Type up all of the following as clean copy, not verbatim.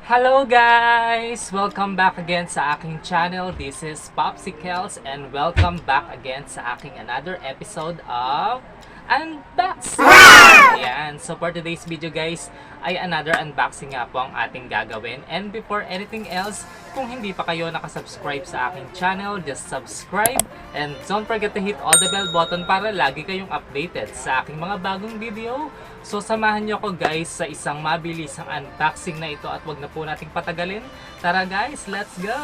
Hello guys! Welcome back again sa aking channel. This is Popsicles and welcome back again sa aking another episode of Unboxing! Ayan. So for today's video guys, ay another unboxing nga po ang ating gagawin. And before anything else, kung hindi pa kayo nakasubscribe sa aking channel, just subscribe and don't forget to hit all the bell button para lagi kayong updated sa aking mga bagong video. So samahan nyo ko guys sa isang mabilisang unboxing na ito at wag na po nating patagalin. Tara guys, let's go!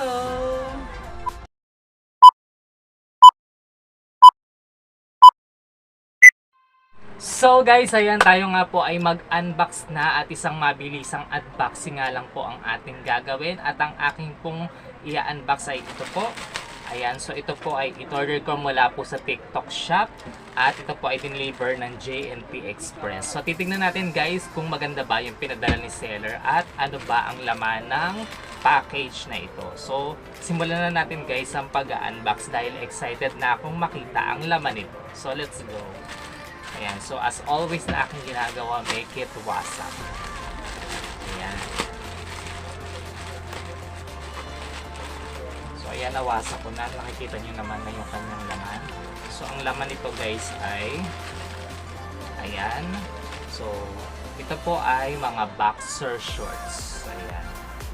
So guys, ayan tayo nga po ay mag-unbox na at isang mabilisang unboxing nga lang po ang ating gagawin at ang aking pong i-unbox ay ito po. Ayan, so ito po ay in-order ko mula po sa TikTok shop at ito po ay dineliver ng JNT Express. So titignan natin guys kung maganda ba yung pinadala ni seller at ano ba ang laman ng package na ito. So simulan na natin guys ang pag-unbox dahil excited na akong makita ang laman nito. So let's go. Ayan, so as always na aking ginagawa, make it wasak. Ayan. So ayan, nawasak ko na. Nakikita nyo naman na yung kanyang laman. So ang laman nito guys ay ayan. So ito po ay mga boxer shorts. Ayan.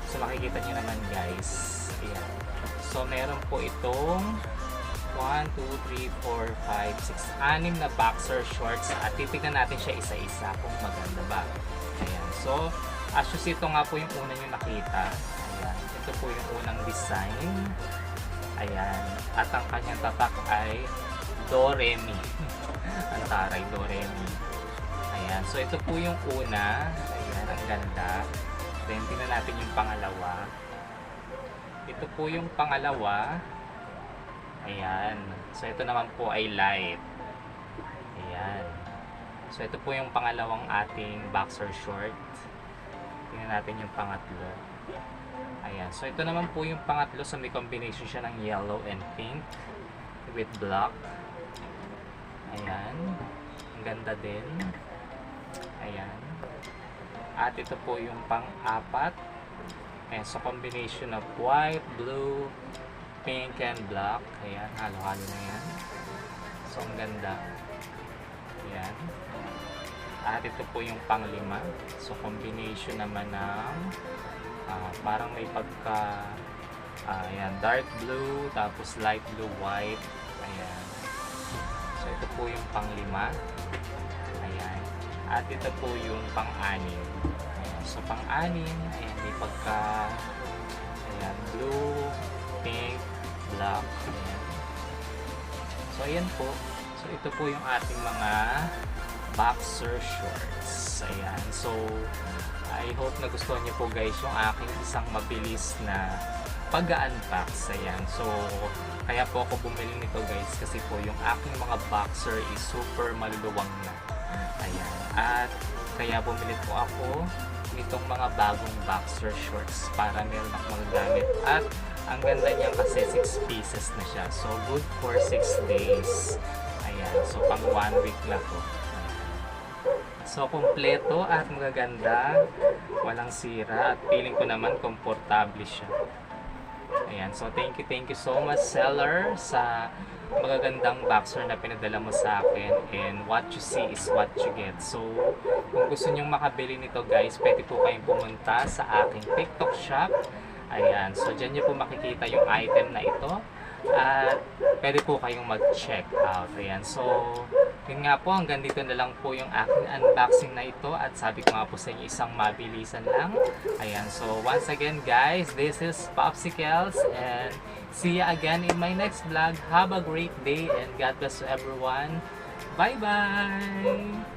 So makikita nyo naman guys. Ayan. So meron po itong 1, 2, 3, 4, 5, 6, 6 na boxer shorts at titignan natin siya isa-isa kung maganda ba. Ayan. So, as you see, ito nga po yung una nyo nakita. Ayan. Ito po yung unang design. Ayan. At ang kanyang tatak ay Do-Re-Mi. Ang taray, Do-Re-Mi. Ayan. So, ito po yung una. Ayan. Ang ganda. Then, tingnan natin yung pangalawa. Ito po yung pangalawa. Ayan. So, ito naman po ay light. Ayan. So, ito po yung pangalawang ating boxer short. Tingnan natin yung pangatlo. Ayan. So, ito naman po yung pangatlo. So, may combination siya ng yellow and pink with black. Ayan. Ang ganda din. Ayan. At ito po yung pang-apat. Ayan. So, combination of white, blue, pink and black. Ayan, halo-halo na yan. So, ang ganda. Ayan. At ito po yung pang-lima. So, combination naman ng parang may pagka ayan, dark blue, tapos light blue, white. Ayan. So, ito po yung pang-lima. Ayan. At ito po yung pang-anim. Ayan. So, pang-anim, ayan, may pagka ayan, blue, pink, black. Ayan. So, ayan po. So, ito po yung ating mga boxer shorts. Ayan. So, I hope na gustuhan niyo po guys yung aking isang mabilis na pag-unbox. Ayan. So, kaya po ako bumili nito guys kasi po yung aking mga boxer is super maluluwang na. Ayan. At kaya bumili po ako nitong mga bagong boxer shorts para meron akong magagamit. At ang ganda niya kasi 6 pieces na siya. So, good for 6 days. Ayan. So, pang 1 week na to. So, kumpleto at magaganda. Walang sira. At feeling ko naman komportable siya. Ayan. So, thank you so much seller sa magagandang boxer na pinadala mo sa akin. And what you see is what you get. So, kung gusto nyong makabili nito guys, pwede po kayong pumunta sa aking TikTok shop. Ayan, so dyan nyo po makikita yung item na ito at pwede po kayong mag-check out. Ayan, so yun nga po, hanggang dito na lang po yung aking unboxing na ito at sabi ko nga po sa inyo isang mabilisan lang. Ayan, so once again guys, this is Popsicles and see you again in my next vlog. Have a great day and God bless to everyone. Bye bye!